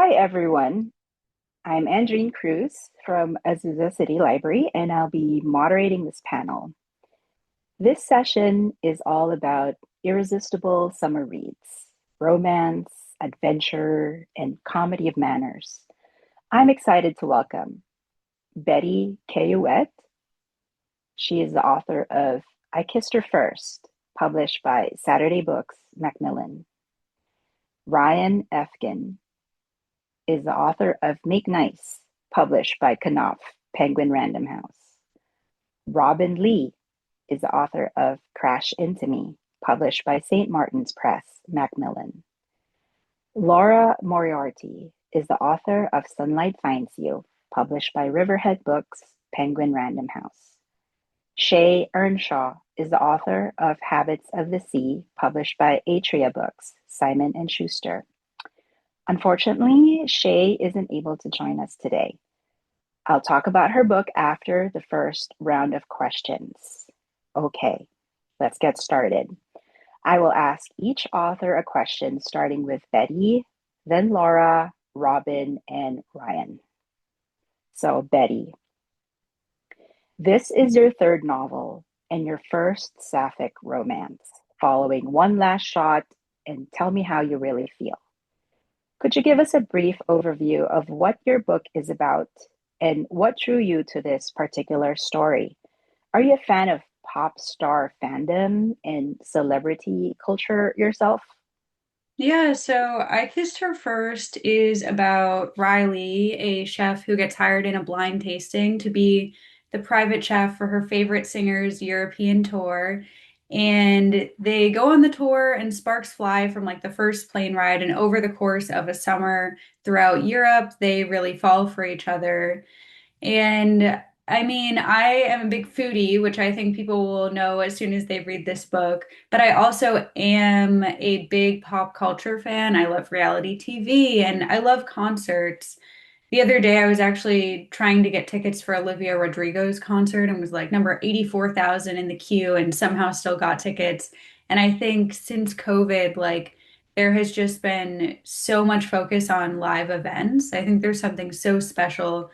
Hi, everyone. I'm Andrienne Cruz from Azusa City Library, and I'll be moderating this panel. This session is all about irresistible summer reads, romance, adventure, and comedy of manners. I'm excited to welcome Betty Cayouette. She is the author of I Kissed Her First, published by Saturday Books, Macmillan. Ryan Effgen is the author of Make Nice, published by Knopf, Penguin Random House. Robinne Lee is the author of Crash Into Me, published by St. Martin's Press, Macmillan. Laura Moriarty is the author of Sunlight Finds You, published by Riverhead Books, Penguin Random House. Shea Ernshaw is the author of Habits of the Sea, published by Atria Books, Simon and Schuster. Unfortunately, Shea isn't able to join us today. I'll talk about her book after the first round of questions. Okay, let's get started. I will ask each author a question, starting with Betty, then Laura, Robin, and Ryan. So, Betty, this is your third novel and your first sapphic romance, following One Last Shot and Tell Me How You Really Feel. Could you give us a brief overview of what your book is about and what drew you to this particular story? Are you a fan of pop star fandom and celebrity culture yourself? Yeah, so I Kissed Her First is about Riley, a chef who gets hired in a blind tasting to be the private chef for her favorite singer's European tour. And they go on the tour, and sparks fly from like the first plane ride. And over the course of a summer throughout Europe, they really fall for each other. And I mean, I am a big foodie, which I think people will know as soon as they read this book, but I also am a big pop culture fan. I love reality TV and I love concerts. The other day, I was actually trying to get tickets for Olivia Rodrigo's concert and was like number 84,000 in the queue and somehow still got tickets. And I think since COVID, like, there has just been so much focus on live events. I think there's something so special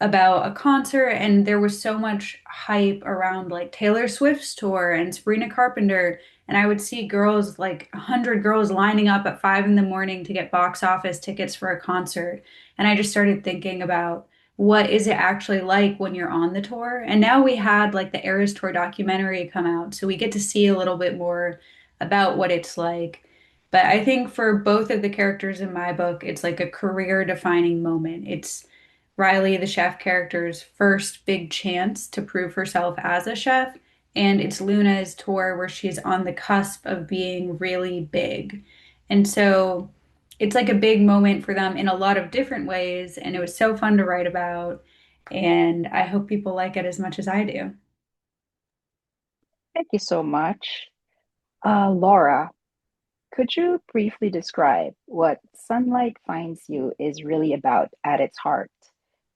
about a concert, and there was so much hype around like Taylor Swift's tour and Sabrina Carpenter, and I would see girls, like 100 girls, lining up at 5 in the morning to get box office tickets for a concert. And I just started thinking about what is it actually like when you're on the tour. And now we had like the Eras Tour documentary come out, so we get to see a little bit more about what it's like. But I think for both of the characters in my book, it's like a career defining moment. It's Riley, the chef character's first big chance to prove herself as a chef, and it's Luna's tour where she's on the cusp of being really big. And so it's like a big moment for them in a lot of different ways, and it was so fun to write about, and I hope people like it as much as I do. Thank you so much. Laura, could you briefly describe what Sunlight Finds You is really about at its heart?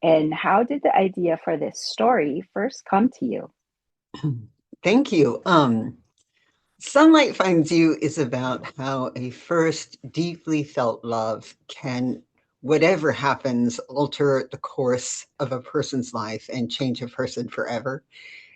And how did the idea for this story first come to you? Thank you. Sunlight Finds You is about how a first deeply felt love can, whatever happens, alter the course of a person's life and change a person forever.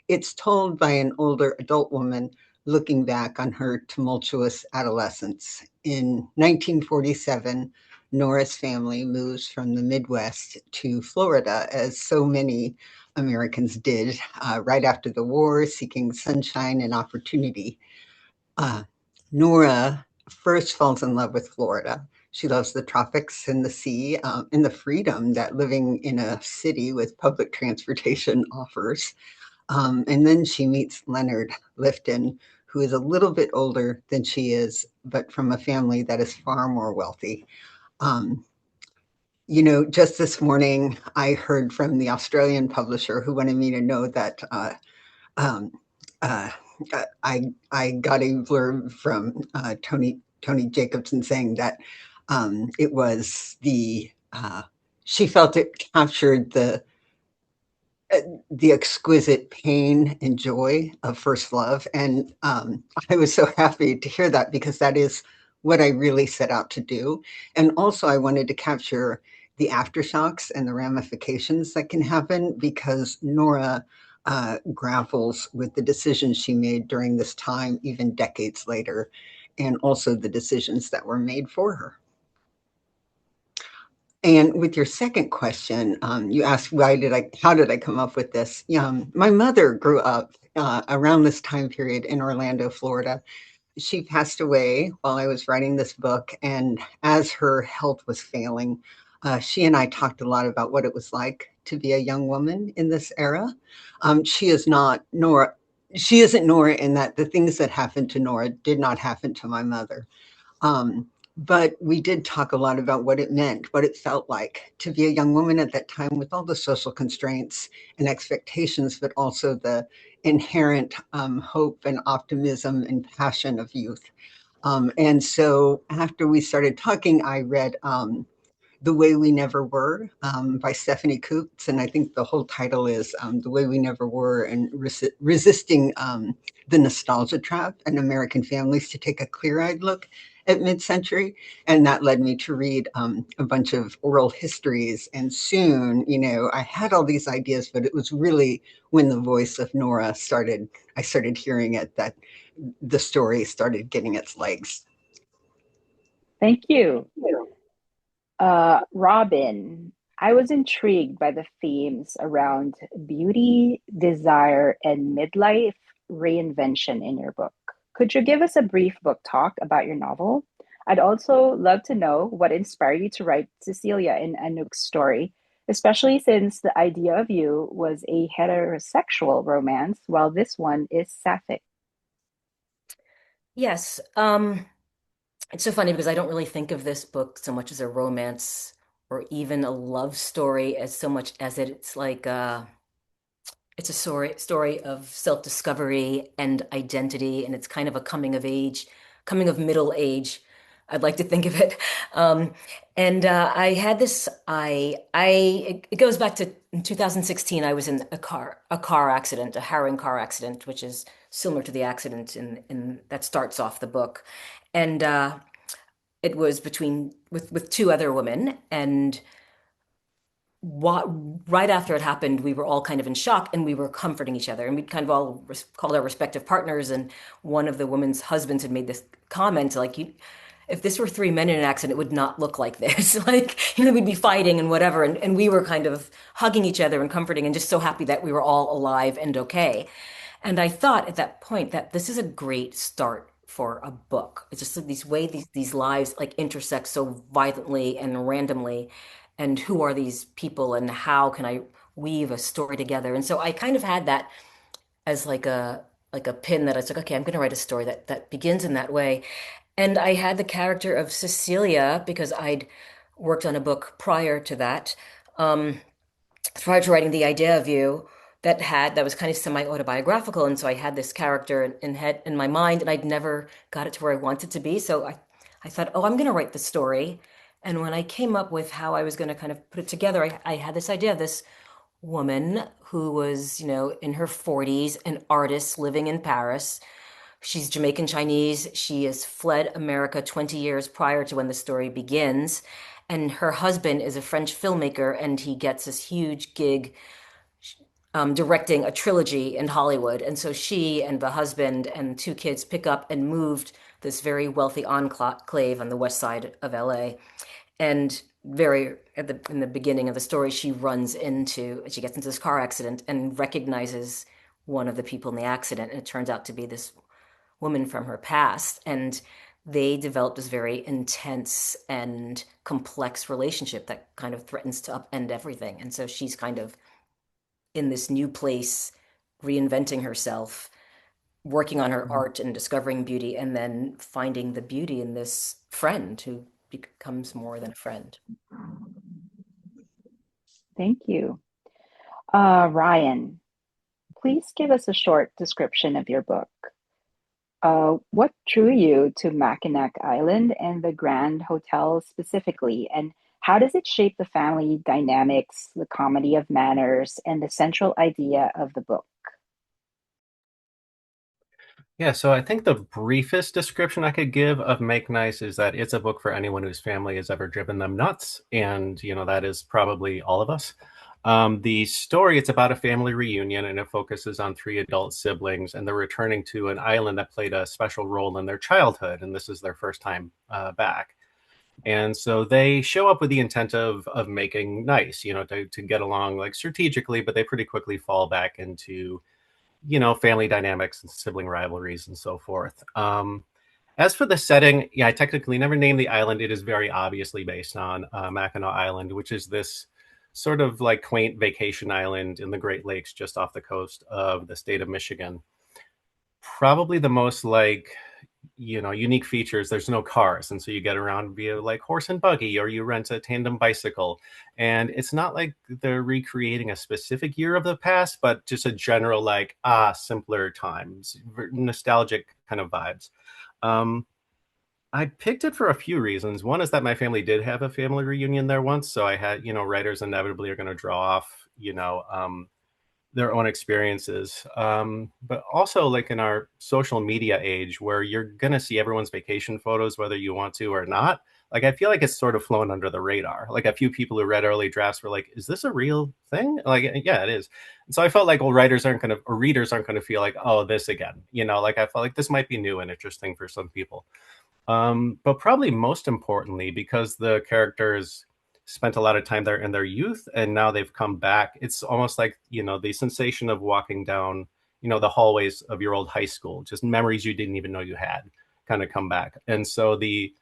It's told by an older adult woman looking back on her tumultuous adolescence. In 1947, Nora's family moves from the Midwest to Florida, as so many Americans did right after the war, seeking sunshine and opportunity. Uh, Nora first falls in love with Florida. She loves the tropics and the sea and the freedom that living in a city with public transportation offers. And then she meets Leonard Lifton, who is a little bit older than she is, but from a family that is far more wealthy. Um, just this morning, I heard from the Australian publisher who wanted me to know that um, uh, I got a blurb from Tony Jacobson saying that it was she felt it captured the exquisite pain and joy of first love. And I was so happy to hear that because that is what I really set out to do. And also, I wanted to capture the aftershocks and the ramifications that can happen because Nora grapples with the decisions she made during this time, even decades later, and also the decisions that were made for her. And with your second question, you asked how did I come up with this? My mother grew up around this time period in Orlando, Florida. She passed away while I was writing this book, and as her health was failing, she and I talked a lot about what it was like to be a young woman in this era. She is not Nora. She isn't Nora in that the things that happened to Nora did not happen to my mother. Um, but we did talk a lot about what it meant, what it felt like to be a young woman at that time with all the social constraints and expectations, but also the inherent hope and optimism and passion of youth. And so after we started talking, I read The Way We Never Were by Stephanie Coots. And I think the whole title is The Way We Never Were and Resisting the Nostalgia Trap and American Families to Take a Clear-Eyed Look at Mid-Century. And that led me to read a bunch of oral histories. And soon, I had all these ideas, but it was really when the voice of Nora I started hearing it, that the story started getting its legs. Thank you. Robinne, I was intrigued by the themes around beauty, desire, and midlife reinvention in your book. Could you give us a brief book talk about your novel? I'd also love to know what inspired you to write Cecilia in Anouk's story, especially since the idea of you was a heterosexual romance, while this one is sapphic. Yes. It's so funny because I don't really think of this book so much as a romance or even a love story as so much as it's like it's a story of self-discovery and identity, and it's kind of a coming of middle age. I'd like to think of it. Um, and I had this. It goes back to in 2016. I was in a car accident, a harrowing car accident, which is similar to the accident in that starts off the book, and it was between with two other women, and what right after it happened, we were all kind of in shock and we were comforting each other, and we kind of all called our respective partners, and one of the women's husbands had made this comment like, if this were three men in an accident, it would not look like this. Like, we'd be fighting and whatever, and we were kind of hugging each other and comforting and just so happy that we were all alive and okay. And I thought at that point that this is a great start for a book. It's just like these lives like intersect so violently and randomly, and who are these people and how can I weave a story together? And so I kind of had that as like a pin that I was like, okay, I'm going to write a story that begins in that way. And I had the character of Cecilia because I'd worked on a book prior to that. Um, Prior to writing The Idea of You, that was kind of semi-autobiographical, and so I had this character in my mind, and I'd never got it to where I wanted to be. So I thought, oh, I'm going to write the story. And when I came up with how I was going to kind of put it together, I had this idea of this woman who was, in her 40s, an artist living in Paris. She's Jamaican Chinese. She has fled America 20 years prior to when the story begins. And her husband is a French filmmaker, and he gets this huge gig directing a trilogy in Hollywood. And so she and the husband and two kids pick up and moved this very wealthy enclave on the west side of LA. And in the beginning of the story, she gets into this car accident and recognizes one of the people in the accident. And it turns out to be this woman from her past. And they developed this very intense and complex relationship that kind of threatens to upend everything. And so she's kind of in this new place, reinventing herself, working on her art and discovering beauty, and then finding the beauty in this friend who becomes more than a friend. Thank you. Ryan, please give us a short description of your book. What drew you to Mackinac Island and the Grand Hotel specifically, and how does it shape the family dynamics, the comedy of manners, and the central idea of the book? Yeah, so I think the briefest description I could give of Make Nice is that it's a book for anyone whose family has ever driven them nuts, and that is probably all of us. The story, it's about a family reunion, and it focuses on three adult siblings, and they're returning to an island that played a special role in their childhood, and this is their first time back. And so they show up with the intent of making nice, to get along like strategically, but they pretty quickly fall back into family dynamics and sibling rivalries and so forth. As for the setting, yeah, I technically never named the island. It is very obviously based on Mackinac Island, which is this sort of like quaint vacation island in the Great Lakes just off the coast of the state of Michigan. Probably the most like unique features, there's no cars, and so you get around via like horse and buggy, or you rent a tandem bicycle. And it's not like they're recreating a specific year of the past, but just a general like simpler times, nostalgic kind of vibes. um I picked it for a few reasons. One is that my family did have a family reunion there once, so I had, writers inevitably are going to draw off their own experiences. But also, like in our social media age, where you're going to see everyone's vacation photos, whether you want to or not. Like, I feel like it's sort of flown under the radar. Like, a few people who read early drafts were like, is this a real thing? Like, yeah, it is. And so I felt like, well, writers aren't going to, or readers aren't going to feel like, oh, this again. Like, I felt like this might be new and interesting for some people. But probably most importantly, because the characters spent a lot of time there in their youth and now they've come back, it's almost like, the sensation of walking down, the hallways of your old high school, just memories you didn't even know you had kind of come back. And so the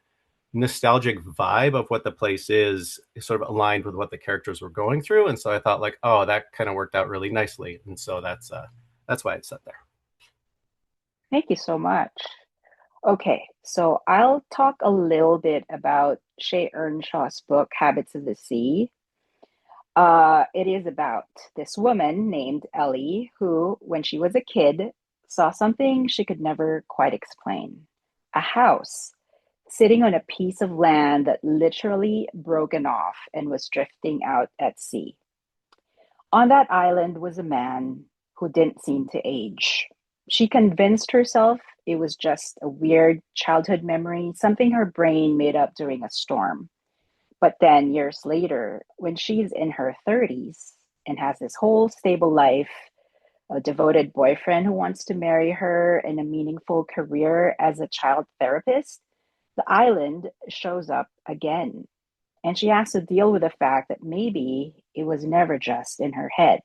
nostalgic vibe of what the place is sort of aligned with what the characters were going through. And so I thought like, oh, that kind of worked out really nicely. And so that's why it's set there. Thank you so much. Okay, so I'll talk a little bit about Shea Ernshaw's book, Habits of the Sea. It is about this woman named Ellie who, when she was a kid, saw something she could never quite explain. A house sitting on a piece of land that literally broken off and was drifting out at sea. On that island was a man who didn't seem to age. She convinced herself it was just a weird childhood memory, something her brain made up during a storm. But then years later, when she's in her 30s and has this whole stable life, a devoted boyfriend who wants to marry her, and a meaningful career as a child therapist, the island shows up again. And she has to deal with the fact that maybe it was never just in her head.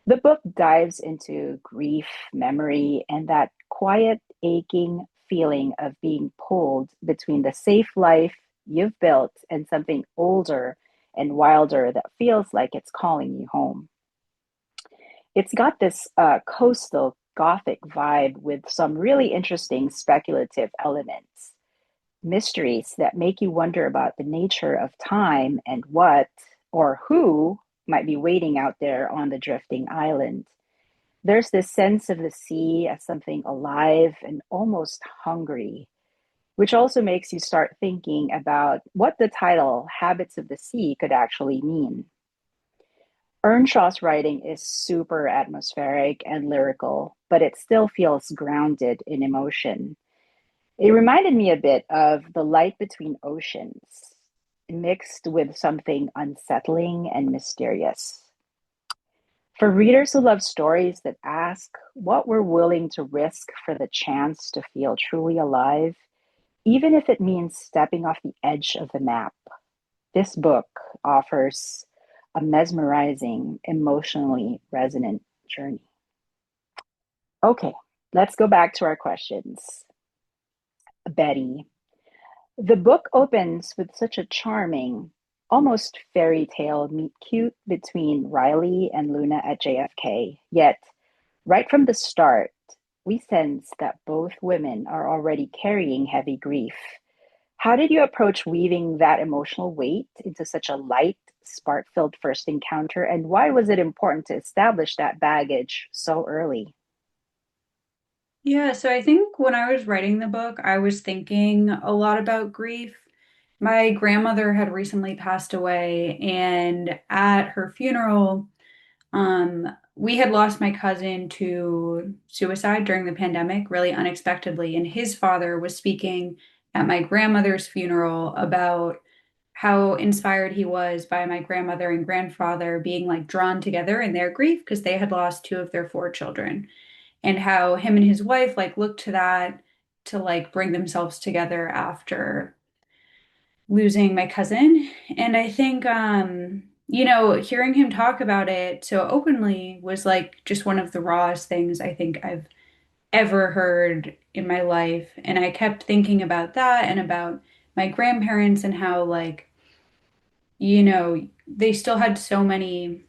The book dives into grief, memory, and that quiet, aching feeling of being pulled between the safe life you've built and something older and wilder that feels like it's calling you home. It's got this coastal gothic vibe with some really interesting speculative elements, mysteries that make you wonder about the nature of time and what or who might be waiting out there on the drifting island. There's this sense of the sea as something alive and almost hungry, which also makes you start thinking about what the title Habits of the Sea could actually mean. Earnshaw's writing is super atmospheric and lyrical, but it still feels grounded in emotion. It reminded me a bit of The Light Between Oceans, mixed with something unsettling and mysterious. For readers who love stories that ask what we're willing to risk for the chance to feel truly alive, even if it means stepping off the edge of the map, this book offers a mesmerizing, emotionally resonant journey. Okay, let's go back to our questions. Betty, the book opens with such a charming, almost fairy tale meet cute between Riley and Luna at JFK. Yet, right from the start, we sense that both women are already carrying heavy grief. How did you approach weaving that emotional weight into such a light, spark filled first encounter? And why was it important to establish that baggage so early? Yeah, so I think when I was writing the book, I was thinking a lot about grief. My grandmother had recently passed away, and at her funeral, We had lost my cousin to suicide during the pandemic, really unexpectedly, and his father was speaking at my grandmother's funeral about how inspired he was by my grandmother and grandfather being like drawn together in their grief because they had lost two of their four children, and how him and his wife like looked to that to like bring themselves together after losing my cousin. And I think, hearing him talk about it so openly was like just one of the rawest things I think I've ever heard in my life. And I kept thinking about that and about my grandparents and how, like, they still had so many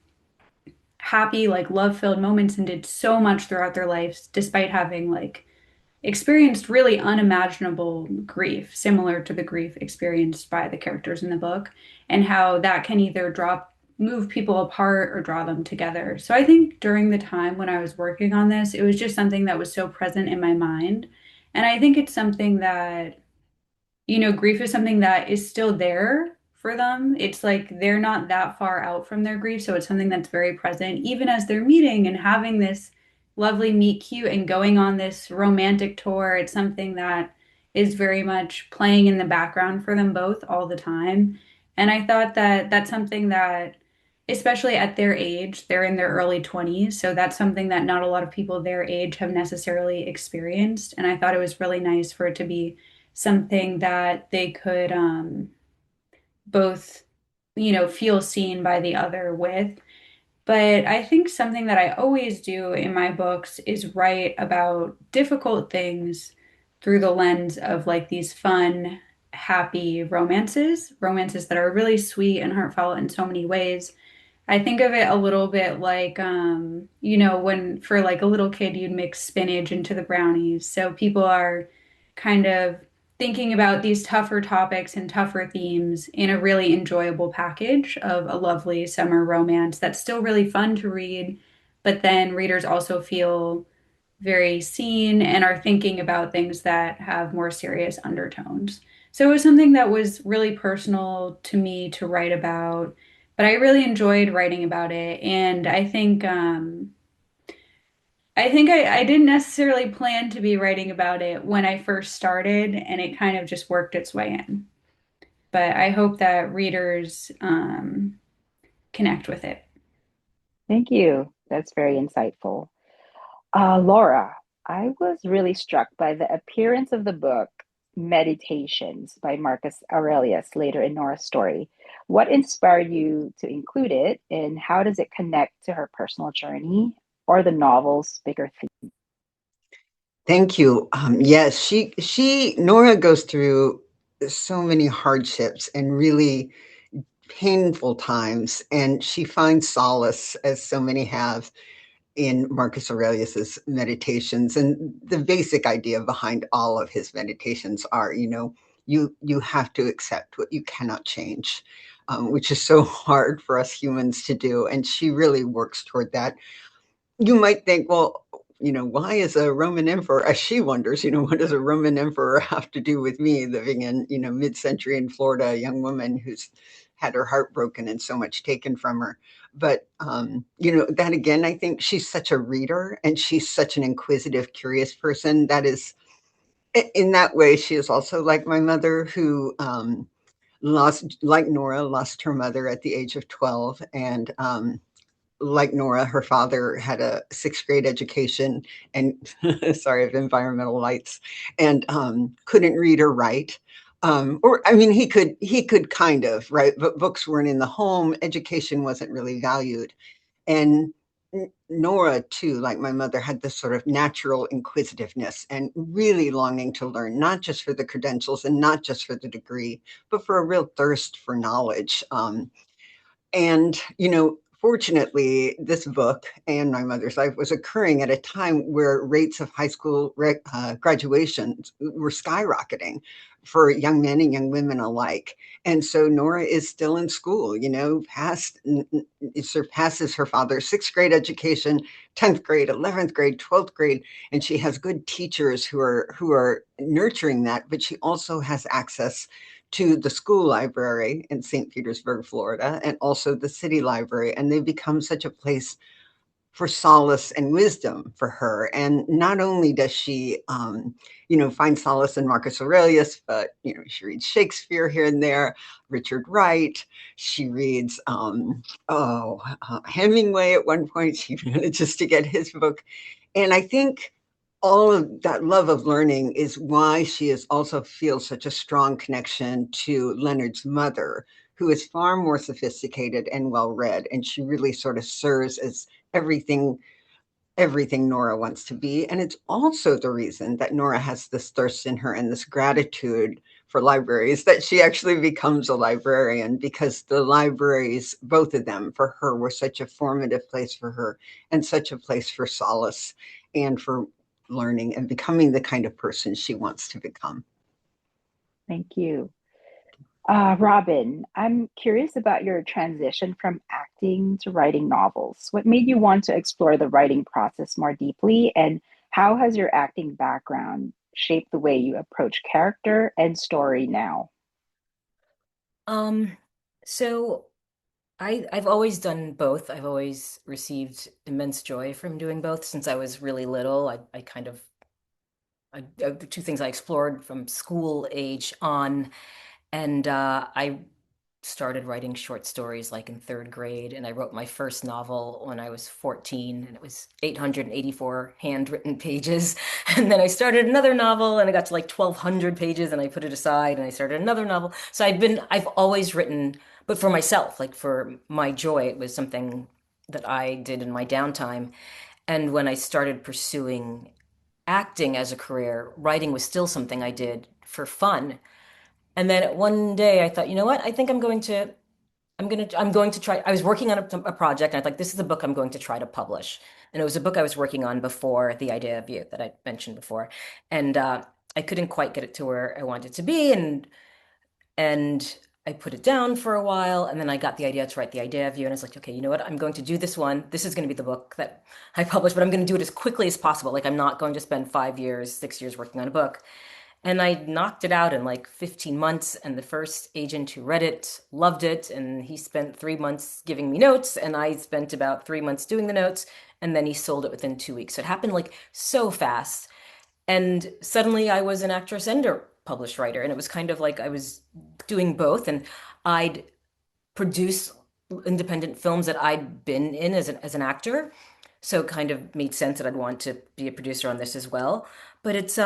happy, like, love filled moments and did so much throughout their lives, despite having, like, experienced really unimaginable grief, similar to the grief experienced by the characters in the book, and how that can either move people apart or draw them together. So I think during the time when I was working on this, it was just something that was so present in my mind. And I think it's something that, grief is something that is still there for them. It's like they're not that far out from their grief. So it's something that's very present, even as they're meeting and having this lovely meet cute and going on this romantic tour. It's something that is very much playing in the background for them both all the time. And I thought that that's something that, especially at their age, they're in their early 20s. So that's something that not a lot of people their age have necessarily experienced. And I thought it was really nice for it to be something that they could both, feel seen by the other with. But I think something that I always do in my books is write about difficult things through the lens of like these fun, happy romances that are really sweet and heartfelt in so many ways. I think of it a little bit like, when for like a little kid, you'd mix spinach into the brownies. So people are kind of thinking about these tougher topics and tougher themes in a really enjoyable package of a lovely summer romance that's still really fun to read, but then readers also feel very seen and are thinking about things that have more serious undertones. So it was something that was really personal to me to write about, but I really enjoyed writing about it. And I didn't necessarily plan to be writing about it when I first started, and it kind of just worked its way in. But I hope that readers connect with it. Thank you. That's very insightful. Laura, I was really struck by the appearance of the book Meditations by Marcus Aurelius later in Nora's story. What inspired you to include it, and how does it connect to her personal journey or the novel's bigger theme? Thank you. Yes, Nora goes through so many hardships and really painful times, and she finds solace, as so many have, in Marcus Aurelius's meditations. And the basic idea behind all of his meditations are, you have to accept what you cannot change, which is so hard for us humans to do. And she really works toward that. You might think, well, why is a Roman emperor, as she wonders, what does a Roman emperor have to do with me living in, mid-century in Florida, a young woman who's had her heart broken and so much taken from her. But, that again, I think she's such a reader and she's such an inquisitive, curious person. That is, in that way, she is also like my mother, who like Nora, lost her mother at the age of 12. And like Nora, her father had a sixth grade education and sorry, of environmental lights, and couldn't read or write. He could kind of, right? But books weren't in the home. Education wasn't really valued. And Nora, too, like my mother, had this sort of natural inquisitiveness and really longing to learn, not just for the credentials and not just for the degree, but for a real thirst for knowledge. And, fortunately, this book and my mother's life was occurring at a time where rates of high school graduations were skyrocketing for young men and young women alike. And so Nora is still in school, it surpasses her father's sixth grade education, 10th grade, 11th grade, 12th grade. And she has good teachers who are nurturing that, but she also has access to the school library in St. Petersburg, Florida, and also the city library. And they've become such a place for solace and wisdom for her. And not only does she, find solace in Marcus Aurelius, but, she reads Shakespeare here and there, Richard Wright. She reads, Hemingway at one point. She manages to get his book. And I think all of that love of learning is why she is also feels such a strong connection to Leonard's mother, who is far more sophisticated and well read. And she really sort of serves as everything Nora wants to be. And it's also the reason that Nora has this thirst in her and this gratitude for libraries, that she actually becomes a librarian, because the libraries, both of them for her, were such a formative place for her and such a place for solace and for learning and becoming the kind of person she wants to become. Thank you. Robinne, I'm curious about your transition from acting to writing novels. What made you want to explore the writing process more deeply, and how has your acting background shaped the way you approach character and story now? So I've always done both. I've always received immense joy from doing both since I was really little. I kind of the two things I explored from school age on, and I started writing short stories like in third grade, and I wrote my first novel when I was 14, and it was 884 handwritten pages. And then I started another novel, and I got to like 1,200 pages, and I put it aside, and I started another novel. So I've always written, but for myself, like for my joy. It was something that I did in my downtime. And when I started pursuing acting as a career, writing was still something I did for fun. And then one day I thought, you know what? I think I'm going to try. I was working on a project, and I thought, this is a book I'm going to try to publish. And it was a book I was working on before The Idea of You that I mentioned before. And I couldn't quite get it to where I wanted it to be. And I put it down for a while, and then I got the idea to write The Idea of You. And I was like, okay, you know what? I'm going to do this one. This is going to be the book that I publish, but I'm going to do it as quickly as possible. Like, I'm not going to spend 5 years, 6 years working on a book. And I knocked it out in like 15 months. And the first agent who read it loved it. And he spent 3 months giving me notes. And I spent about 3 months doing the notes. And then he sold it within 2 weeks. So it happened like so fast. And suddenly I was an actress and a published writer. And it was kind of like I was doing both. And I'd produce independent films that I'd been in as an actor. So it kind of made sense that I'd want to be a producer on this as well. But it's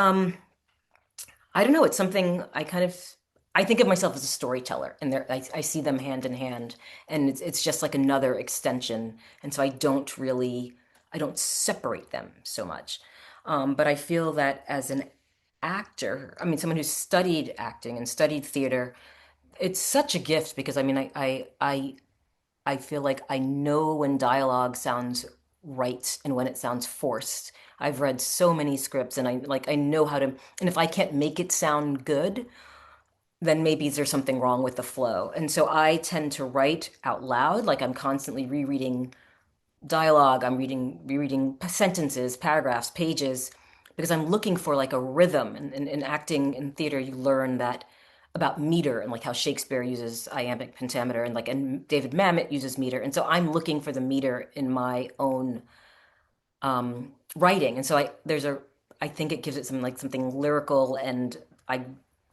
I don't know. It's something I think of myself as a storyteller, and I see them hand in hand, and it's just like another extension. And so I don't separate them so much. But I feel that as an actor, I mean, someone who's studied acting and studied theater, it's such a gift because I mean, I feel like I know when dialogue sounds right and when it sounds forced. I've read so many scripts, and I know how to, and if I can't make it sound good, then maybe there's something wrong with the flow. And so I tend to write out loud, like I'm constantly rereading dialogue, I'm rereading sentences, paragraphs, pages, because I'm looking for like a rhythm. And in acting and theater, you learn that about meter and like how Shakespeare uses iambic pentameter, and David Mamet uses meter. And so I'm looking for the meter in my own writing. And so I think it gives it something lyrical, and I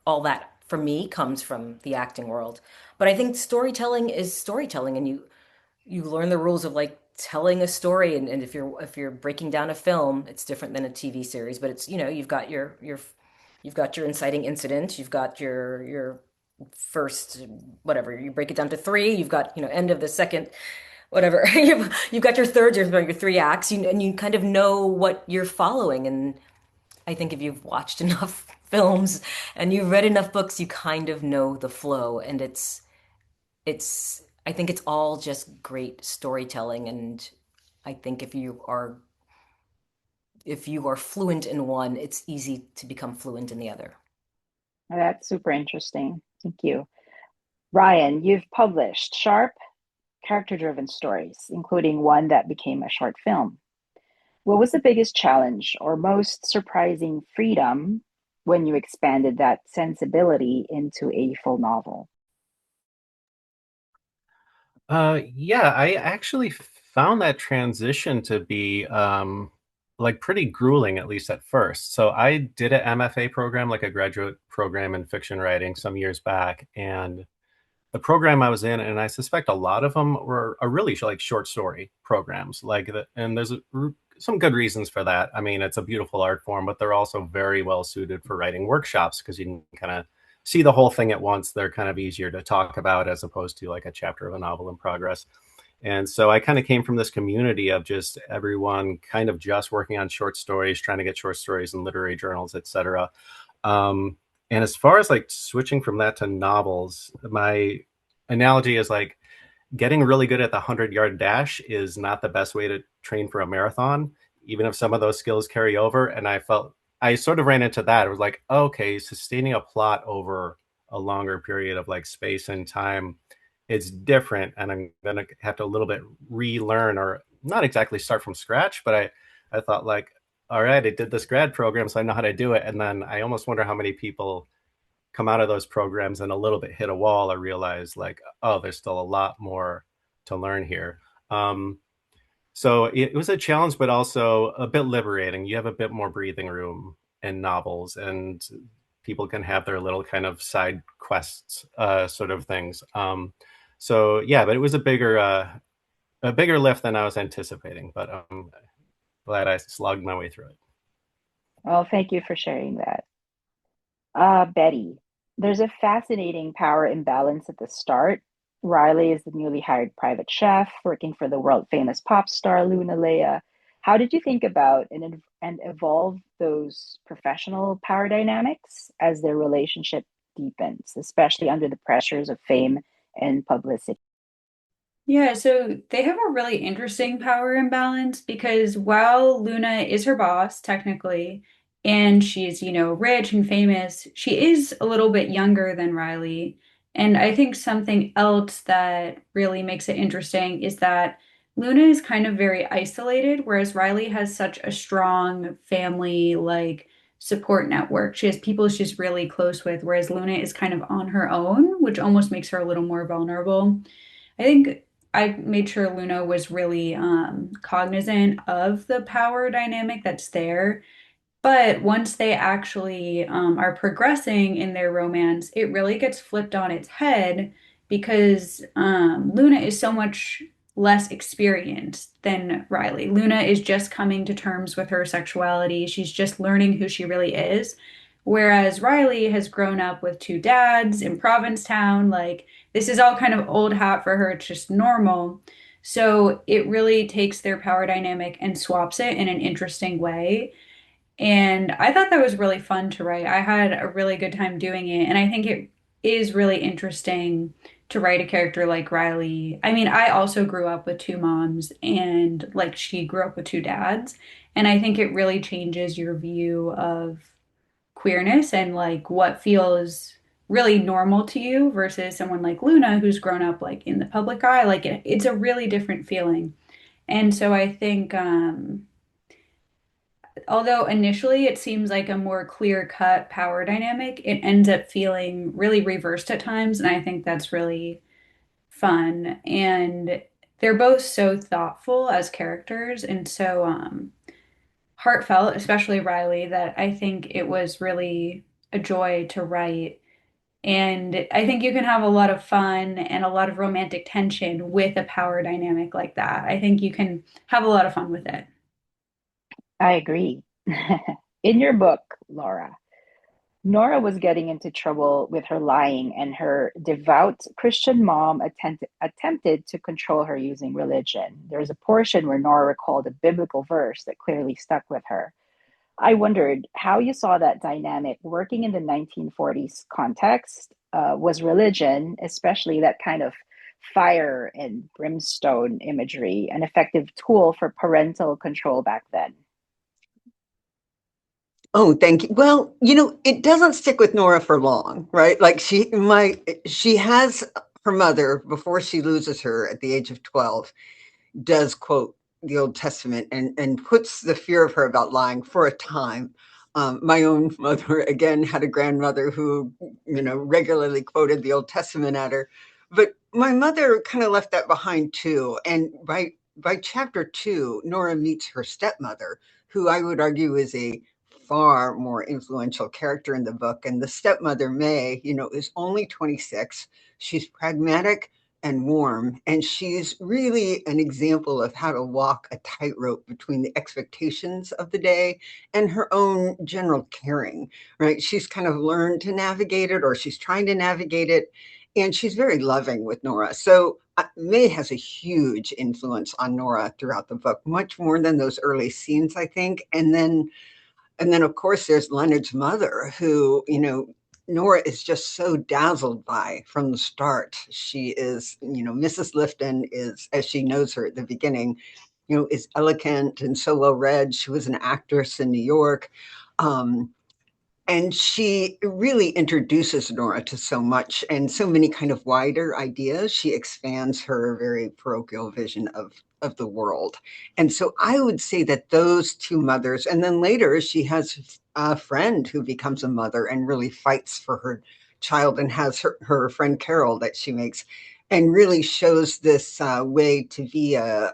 all that for me comes from the acting world. But I think storytelling is storytelling, and you learn the rules of like telling a story. And if you're breaking down a film, it's different than a TV series, but it's, you've got your inciting incident, you've got your first, whatever, you break it down to three, you've got, end of the second, whatever. You've got your third, your three acts, and you kind of know what you're following. And I think if you've watched enough films and you've read enough books, you kind of know the flow. And I think it's all just great storytelling. And I think if you are fluent in one, it's easy to become fluent in the other. That's super interesting. Thank you. Ryan, you've published sharp, character driven stories, including one that became a short film. What was the biggest challenge or most surprising freedom when you expanded that sensibility into a full novel? Yeah, I actually found that transition to be like pretty grueling, at least at first. So I did an MFA program, like a graduate program in fiction writing some years back. And the program I was in, and I suspect a lot of them are really like short story programs. And there's some good reasons for that. I mean, it's a beautiful art form, but they're also very well suited for writing workshops because you can kind of see the whole thing at once. They're kind of easier to talk about as opposed to like a chapter of a novel in progress. And so I kind of came from this community of just everyone kind of just working on short stories, trying to get short stories in literary journals, etc. Um, and as far as like switching from that to novels, my analogy is like getting really good at the 100-yard dash is not the best way to train for a marathon, even if some of those skills carry over. And I sort of ran into that. It was like, okay, sustaining a plot over a longer period of like space and time, it's different, and I'm gonna have to a little bit relearn, or not exactly start from scratch, but I thought like, all right, I did this grad program, so I know how to do it. And then I almost wonder how many people come out of those programs and a little bit hit a wall or realize like, oh, there's still a lot more to learn here. So it was a challenge, but also a bit liberating. You have a bit more breathing room in novels, and people can have their little kind of side quests, sort of things. So yeah, but it was a bigger lift than I was anticipating, but I'm glad I slogged my way through it. Well, thank you for sharing that. Betty, there's a fascinating power imbalance at the start. Riley is the newly hired private chef working for the world famous pop star Luna Leia. How did you think about and evolve those professional power dynamics as their relationship deepens, especially under the pressures of fame and publicity? Yeah, so they have a really interesting power imbalance because while Luna is her boss, technically, and she's, rich and famous, she is a little bit younger than Riley. And I think something else that really makes it interesting is that Luna is kind of very isolated, whereas Riley has such a strong family, like, support network. She has people she's really close with, whereas Luna is kind of on her own, which almost makes her a little more vulnerable. I think I made sure Luna was really cognizant of the power dynamic that's there. But once they actually are progressing in their romance, it really gets flipped on its head because Luna is so much less experienced than Riley. Luna is just coming to terms with her sexuality. She's just learning who she really is. Whereas Riley has grown up with two dads in Provincetown. Like, this is all kind of old hat for her. It's just normal. So it really takes their power dynamic and swaps it in an interesting way. And I thought that was really fun to write. I had a really good time doing it. And I think it is really interesting to write a character like Riley. I mean, I also grew up with two moms, and like she grew up with two dads. And I think it really changes your view of queerness and like what feels really normal to you versus someone like Luna who's grown up like in the public eye. Like it's a really different feeling. And so I think although initially it seems like a more clear-cut power dynamic, it ends up feeling really reversed at times, and I think that's really fun. And they're both so thoughtful as characters and so heartfelt, especially Riley, that I think it was really a joy to write. And I think you can have a lot of fun and a lot of romantic tension with a power dynamic like that. I think you can have a lot of fun with it. I agree. In your book, Laura, Nora was getting into trouble with her lying, and her devout Christian mom attempted to control her using religion. There was a portion where Nora recalled a biblical verse that clearly stuck with her. I wondered how you saw that dynamic working in the 1940s context. Was religion, especially that kind of fire and brimstone imagery, an effective tool for parental control back then? Oh, thank you. Well, it doesn't stick with Nora for long, right? Like she has her mother before she loses her at the age of 12 does quote the Old Testament and puts the fear of her about lying for a time. My own mother, again, had a grandmother who, regularly quoted the Old Testament at her. But my mother kind of left that behind too. And by by chapter 2, Nora meets her stepmother, who I would argue is a far more influential character in the book. And the stepmother, May, is only 26. She's pragmatic and warm, and she's really an example of how to walk a tightrope between the expectations of the day and her own general caring, right? She's kind of learned to navigate it, or she's trying to navigate it, and she's very loving with Nora. So May has a huge influence on Nora throughout the book, much more than those early scenes, I think. And then of course, there's Leonard's mother, who, Nora is just so dazzled by from the start. She is, Mrs. Lifton is, as she knows her at the beginning, is elegant and so well read. She was an actress in New York. And she really introduces Nora to so much and so many kind of wider ideas. She expands her very parochial vision of the world. And so I would say that those two mothers, and then later she has a friend who becomes a mother and really fights for her child, and has her friend Carol that she makes, and really shows this way to be a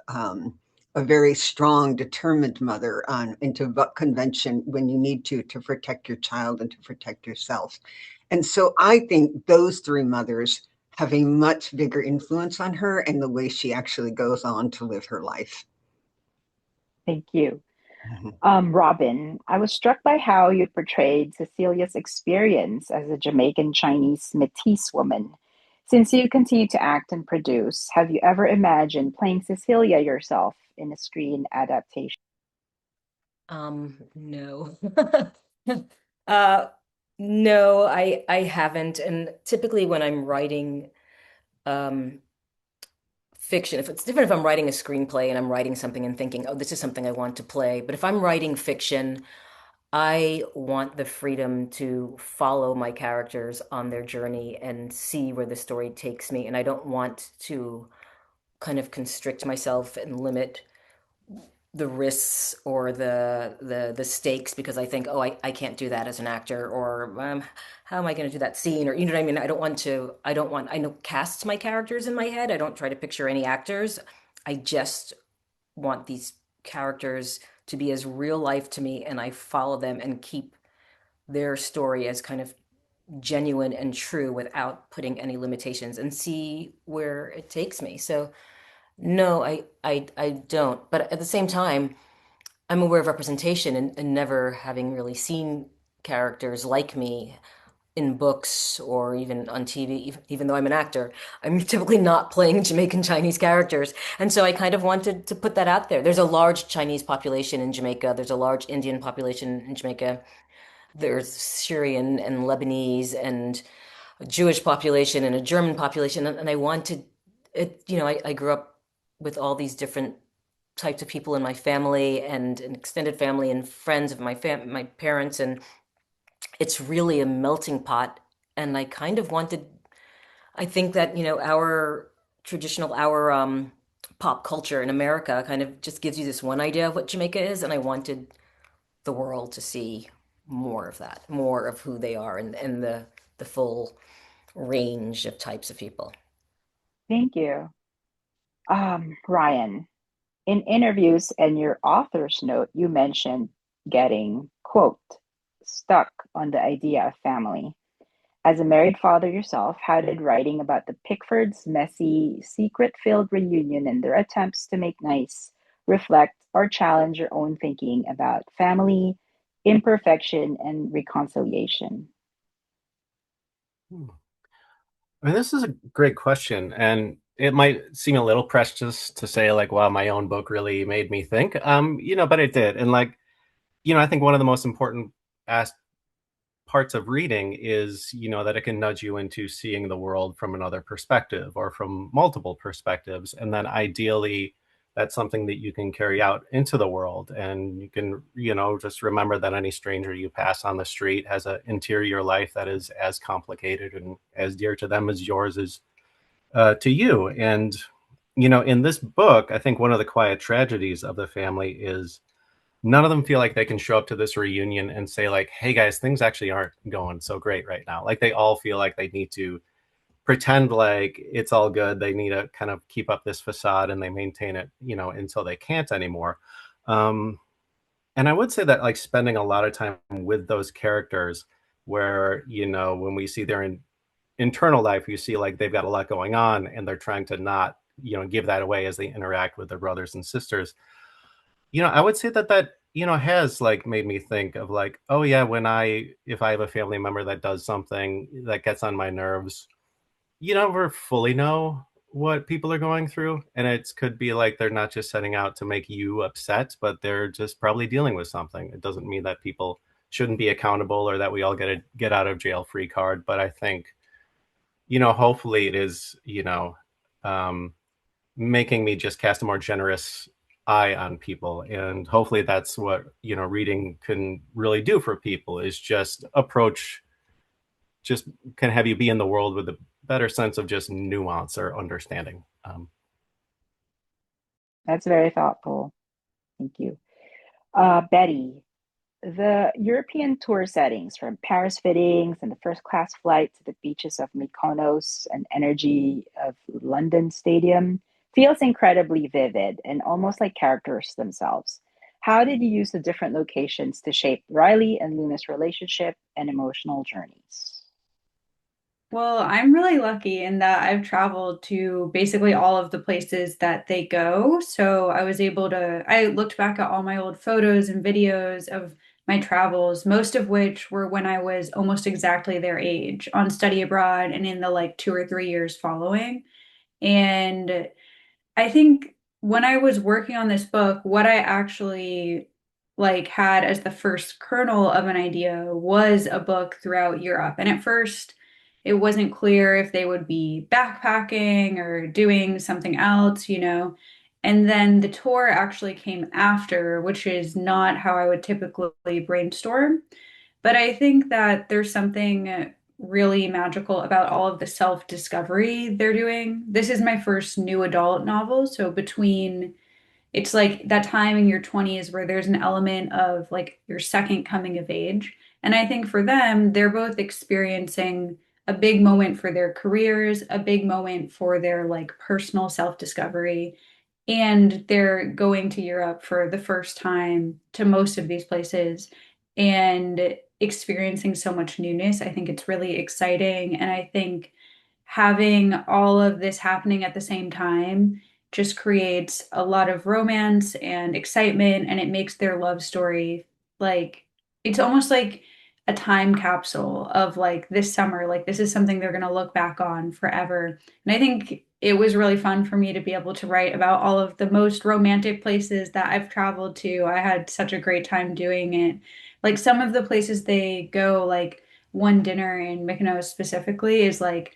very strong, determined mother into buck convention when you need to protect your child and to protect yourself. And so I think those three mothers have a much bigger influence on her and the way she actually goes on to live her life. Thank you. Robinne, I was struck by how you portrayed Cecilia's experience as a Jamaican Chinese métis woman. Since you continue to act and produce, have you ever imagined playing Cecilia yourself in a screen adaptation? No. uh, no, I haven't. And typically when I'm writing fiction, if it's different if I'm writing a screenplay and I'm writing something and thinking, oh, this is something I want to play. But if I'm writing fiction, I want the freedom to follow my characters on their journey and see where the story takes me. And I don't want to kind of constrict myself and limit the risks or the stakes because I think, oh, I can't do that as an actor, or how am I going to do that scene, or you know what I mean? I know cast my characters in my head. I don't try to picture any actors. I just want these characters to be as real life to me, and I follow them and keep their story as kind of genuine and true without putting any limitations, and see where it takes me. So no, I don't. But at the same time, I'm aware of representation, and never having really seen characters like me in books or even on TV, even though I'm an actor, I'm typically not playing Jamaican Chinese characters. And so I kind of wanted to put that out there. There's a large Chinese population in Jamaica. There's a large Indian population in Jamaica. There's Syrian and Lebanese and a Jewish population and a German population. And I wanted it, I grew up with all these different types of people in my family and an extended family and friends of my parents, and it's really a melting pot. And I kind of wanted, I think that, our pop culture in America kind of just gives you this one idea of what Jamaica is, and I wanted the world to see more of that, more of who they are, and the full range of types of people. Thank you. Ryan, in interviews and your author's note, you mentioned getting, quote, stuck on the idea of family. As a married father yourself, how did writing about the Pickfords' messy, secret-filled reunion and their attempts to make nice reflect or challenge your own thinking about family, imperfection, and reconciliation? I mean, this is a great question, and it might seem a little precious to say, like, wow, my own book really made me think, but it did. And like, I think one of the most important parts of reading is, that it can nudge you into seeing the world from another perspective or from multiple perspectives. And then ideally, that's something that you can carry out into the world. And you can, just remember that any stranger you pass on the street has an interior life that is as complicated and as dear to them as yours is to you. And, in this book, I think one of the quiet tragedies of the family is none of them feel like they can show up to this reunion and say, like, hey guys, things actually aren't going so great right now. Like, they all feel like they need to pretend like it's all good. They need to kind of keep up this facade, and they maintain it, until they can't anymore. And I would say that, like, spending a lot of time with those characters where, when we see their internal life, you see like they've got a lot going on and they're trying to not, give that away as they interact with their brothers and sisters. I would say that has like made me think of like, oh yeah, if I have a family member that does something that gets on my nerves, you never fully know what people are going through. And it could be like they're not just setting out to make you upset, but they're just probably dealing with something. It doesn't mean that people shouldn't be accountable or that we all get a get out of jail free card. But I think, hopefully it is, um, making me just cast a more generous eye on people. And hopefully that's what, reading can really do for people, is just can have you be in the world with a better sense of just nuance or understanding. That's very thoughtful. Thank you. Betty, the European tour settings, from Paris fittings and the first class flight to the beaches of Mykonos and energy of London Stadium, feels incredibly vivid and almost like characters themselves. How did you use the different locations to shape Riley and Luna's relationship and emotional journeys? Well, I'm really lucky in that I've traveled to basically all of the places that they go. So I looked back at all my old photos and videos of my travels, most of which were when I was almost exactly their age on study abroad and in the like 2 or 3 years following. And I think when I was working on this book, what I actually like had as the first kernel of an idea was a book throughout Europe. And at first, it wasn't clear if they would be backpacking or doing something else. And then the tour actually came after, which is not how I would typically brainstorm. But I think that there's something really magical about all of the self-discovery they're doing. This is my first new adult novel, so it's like that time in your 20s where there's an element of like your second coming of age. And I think for them, they're both experiencing a big moment for their careers, a big moment for their like personal self-discovery. And they're going to Europe for the first time to most of these places and experiencing so much newness. I think it's really exciting. And I think having all of this happening at the same time just creates a lot of romance and excitement, and it makes their love story like it's almost like a time capsule of like this summer. Like this is something they're going to look back on forever. And I think it was really fun for me to be able to write about all of the most romantic places that I've traveled to. I had such a great time doing it. Like some of the places they go, like one dinner in Mykonos specifically is like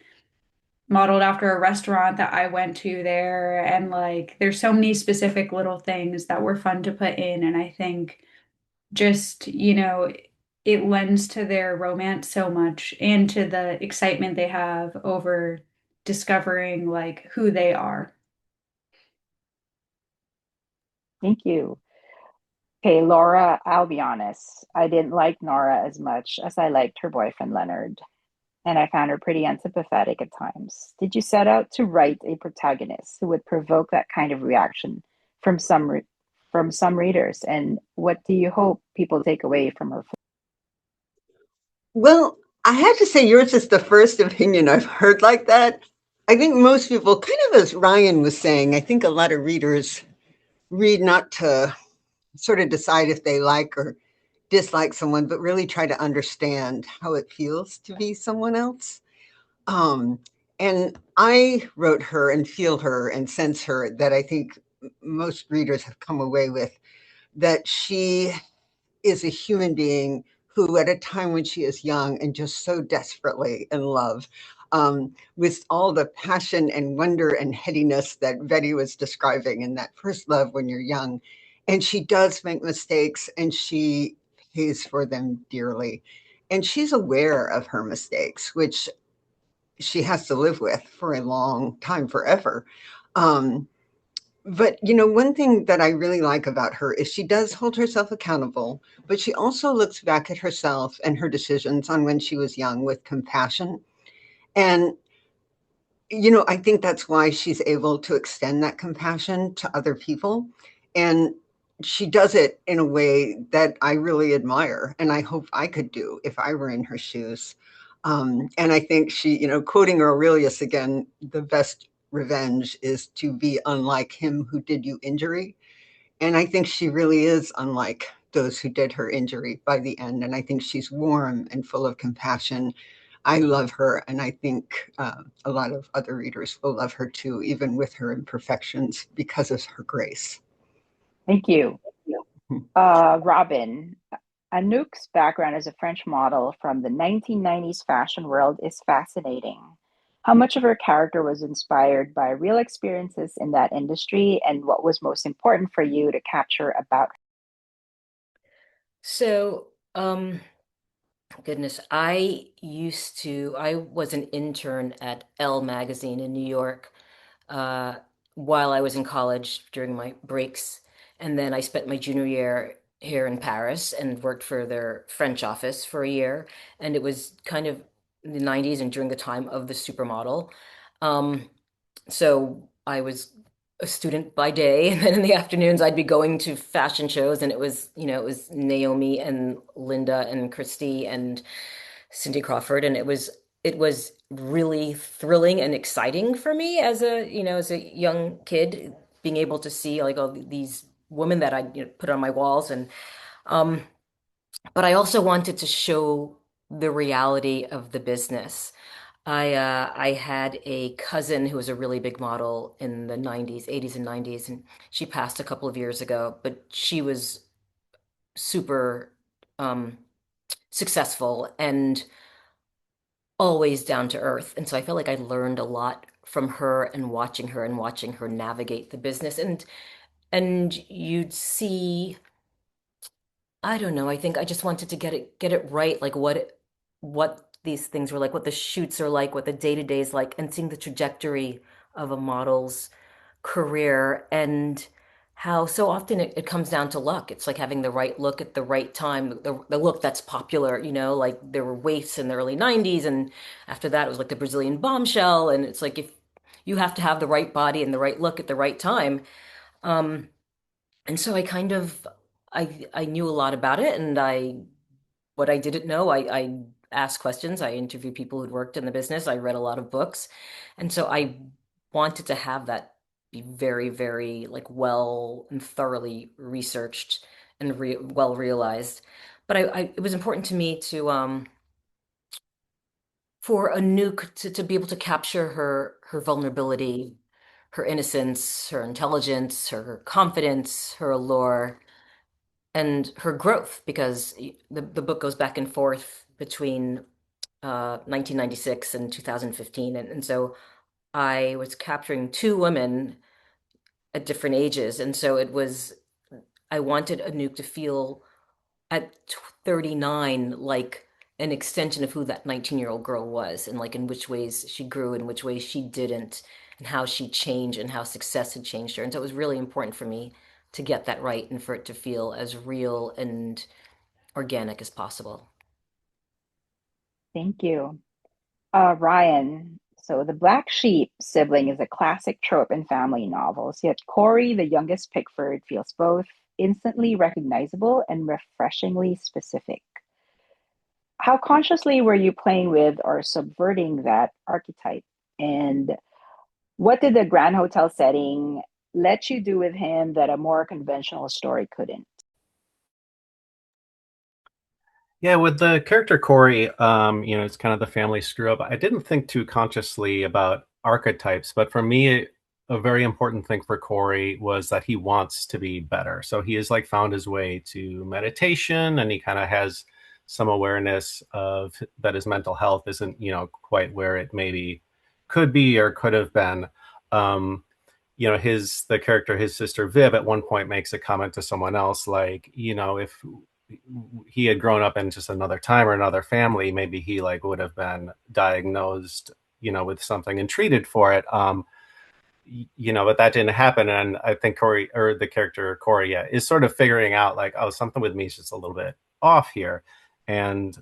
modeled after a restaurant that I went to there. And like, there's so many specific little things that were fun to put in. And I think just, it lends to their romance so much and to the excitement they have over discovering like who they are. Thank you. Okay, Laura, I'll be honest. I didn't like Nora as much as I liked her boyfriend Leonard, and I found her pretty unsympathetic at times. Did you set out to write a protagonist who would provoke that kind of reaction from some readers? And what do you hope people take away from her? Well, I have to say yours is the first opinion I've heard like that. I think most people, kind of as Ryan was saying, I think a lot of readers read not to sort of decide if they like or dislike someone, but really try to understand how it feels to be someone else. Um, and I wrote her and feel her and sense her that I think most readers have come away with, that she is a human being who, at a time when she is young and just so desperately in love, with all the passion and wonder and headiness that Betty was describing in that first love when you're young. And she does make mistakes and she pays for them dearly. And she's aware of her mistakes, which she has to live with for a long time, forever. Um, but, one thing that I really like about her is she does hold herself accountable, but she also looks back at herself and her decisions on when she was young with compassion. And I think that's why she's able to extend that compassion to other people. And she does it in a way that I really admire and I hope I could do if I were in her shoes. And I think she, quoting Aurelius again, the best revenge is to be unlike him who did you injury. And I think she really is unlike those who did her injury by the end. And I think she's warm and full of compassion. I love her, and I think a lot of other readers will love her too, even with her imperfections, because of her grace. Thank you. Robin, Anouk's background as a French model from the 1990s fashion world is fascinating. How much of her character was inspired by real experiences in that industry, and what was most important for you to capture about her? So, goodness, I was an intern at Elle magazine in New York uh, while I was in college during my breaks. And then I spent my junior year here in Paris and worked for their French office for a year. And it was kind of in the 90s and during the time of the supermodel. Um, so I was a student by day, and then in the afternoons I'd be going to fashion shows, and it was Naomi and Linda and Christy and Cindy Crawford, and it was really thrilling and exciting for me as a young kid, being able to see like all these women that I put on my walls, and um, but I also wanted to show the reality of the business. I had a cousin who was a really big model in the 90s, 80s and 90s, and she passed a couple of years ago, but she was super um, successful and always down to earth. And so I felt like I learned a lot from her and watching her navigate the business. And you'd see, I don't know, I think I just wanted to get it right, like what these things were like, what the shoots are like, what the day-to-day is like, and seeing the trajectory of a model's career and how so often it comes down to luck. It's like having the right look at the right time, the look that's popular, like there were waifs in the early 90s, and after that it was like the Brazilian bombshell, and it's like if you have to have the right body and the right look at the right time. Um, and so I knew a lot about it, and what I didn't know, I asked questions. I interviewed people who'd worked in the business. I read a lot of books. And so I wanted to have that be very, very like well and thoroughly researched and well realized. But it was important to me to for Anouk to be able to capture her vulnerability, her innocence, her intelligence, her confidence, her allure, and her growth, because the book goes back and forth between 1996 and 2015. And so I was capturing two women at different ages. And so I wanted Anouk to feel at 39 like an extension of who that 19-year-old girl was, and like in which ways she grew, in which ways she didn't, and how she changed and how success had changed her. And so it was really important for me to get that right and for it to feel as real and organic as possible. Thank you. Ryan, so the black sheep sibling is a classic trope in family novels, yet Corey, the youngest Pickford, feels both instantly recognizable and refreshingly specific. How consciously were you playing with or subverting that archetype? And what did the Grand Hotel setting let you do with him that a more conventional story couldn't? Yeah, with the character Corey, it's kind of the family screw up. I didn't think too consciously about archetypes, but for me, a very important thing for Corey was that he wants to be better. So he has like found his way to meditation, and he kind of has some awareness of that his mental health isn't, quite where it maybe could be or could have been. Um, the character, his sister Viv, at one point makes a comment to someone else like, if he had grown up in just another time or another family, maybe he like would have been diagnosed, with something and treated for it. But that didn't happen. And I think Corey, or the character Corey, yeah, is sort of figuring out like, oh, something with me is just a little bit off here. And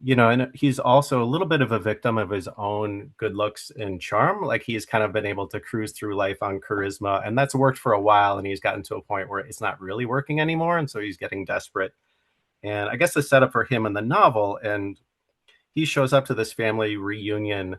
and he's also a little bit of a victim of his own good looks and charm. Like he's kind of been able to cruise through life on charisma, and that's worked for a while. And he's gotten to a point where it's not really working anymore, and so he's getting desperate. And I guess the setup for him in the novel, and he shows up to this family reunion,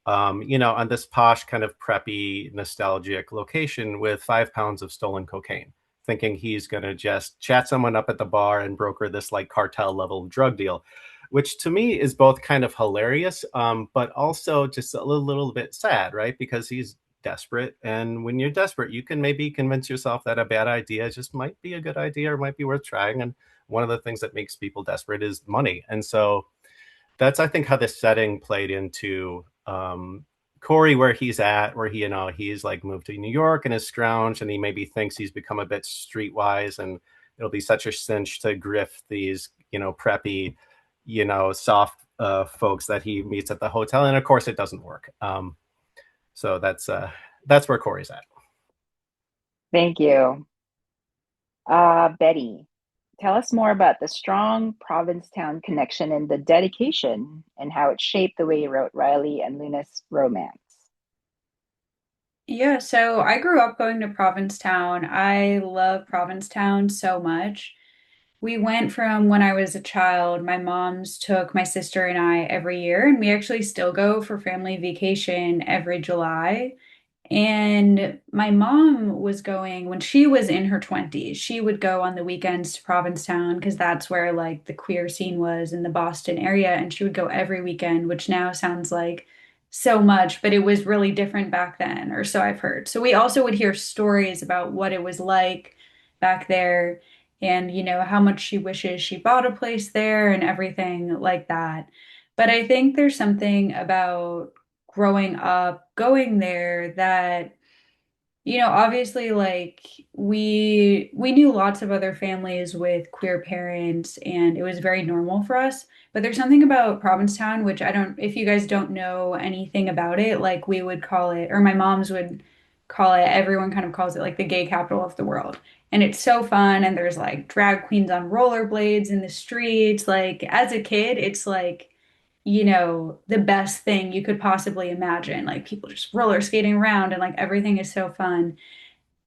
on this posh kind of preppy, nostalgic location with 5 pounds of stolen cocaine, thinking he's going to just chat someone up at the bar and broker this like cartel level drug deal, which to me is both kind of hilarious, but also just a little bit sad, right? Because he's desperate. And when you're desperate, you can maybe convince yourself that a bad idea just might be a good idea or might be worth trying. And one of the things that makes people desperate is money. And so that's, I think, how the setting played into Corey, where he's at, where he's like moved to New York and is scrounged, and he maybe thinks he's become a bit streetwise, and it'll be such a cinch to grift these, preppy, soft folks that he meets at the hotel. And of course it doesn't work. So that's where Corey's at. Thank you. Betty, tell us more about the strong Provincetown connection and the dedication and how it shaped the way you wrote Riley and Luna's romance. Yeah, so I grew up going to Provincetown. I love Provincetown so much. We went from when I was a child. My mom's took my sister and I every year, and we actually still go for family vacation every July. And my mom was going when she was in her 20s. She would go on the weekends to Provincetown because that's where like the queer scene was in the Boston area. And she would go every weekend, which now sounds like so much, but it was really different back then, or so I've heard. So we also would hear stories about what it was like back there and, how much she wishes she bought a place there and everything like that. But I think there's something about growing up going there that obviously like we knew lots of other families with queer parents and it was very normal for us, but there's something about Provincetown which I don't, if you guys don't know anything about it, like we would call it, or my moms would call it, everyone kind of calls it like the gay capital of the world. And it's so fun and there's like drag queens on rollerblades in the streets. Like as a kid, it's like the best thing you could possibly imagine. Like people just roller skating around and like everything is so fun.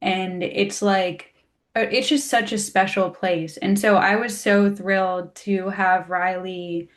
And it's like, it's just such a special place. And so I was so thrilled to have Riley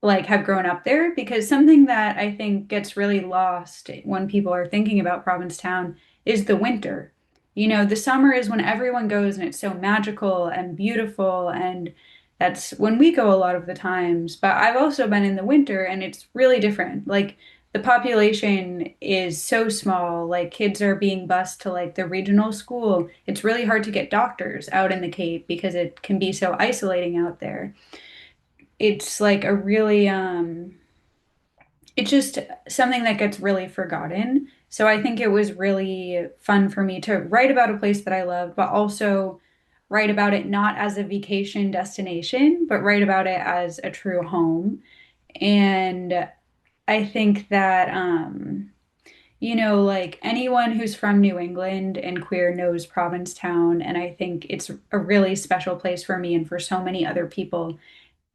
like have grown up there because something that I think gets really lost when people are thinking about Provincetown is the winter. The summer is when everyone goes and it's so magical and beautiful, and that's when we go a lot of the times. But I've also been in the winter and it's really different. Like the population is so small, like kids are being bused to like the regional school. It's really hard to get doctors out in the Cape because it can be so isolating out there. It's like a really it's just something that gets really forgotten. So I think it was really fun for me to write about a place that I loved, but also write about it not as a vacation destination, but write about it as a true home. And I think that like anyone who's from New England and queer knows Provincetown, and I think it's a really special place for me and for so many other people.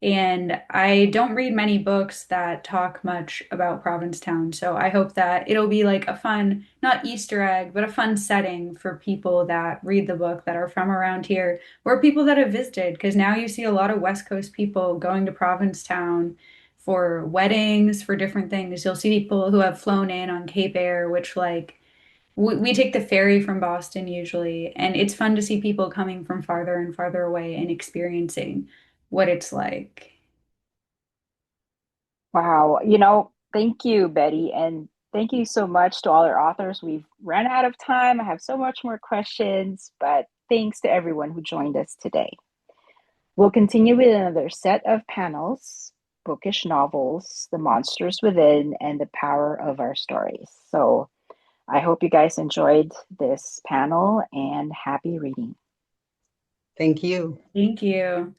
And I don't read many books that talk much about Provincetown. So I hope that it'll be like a fun, not Easter egg, but a fun setting for people that read the book that are from around here or people that have visited. Because now you see a lot of West Coast people going to Provincetown for weddings, for different things. You'll see people who have flown in on Cape Air, which like we take the ferry from Boston usually, and it's fun to see people coming from farther and farther away and experiencing what it's like. Wow. Thank you, Betty. And thank you so much to all our authors. We've run out of time. I have so much more questions, but thanks to everyone who joined us today. We'll continue with another set of panels, bookish novels, the monsters within, and the power of our stories. So I hope you guys enjoyed this panel and happy reading. Thank you. Thank you.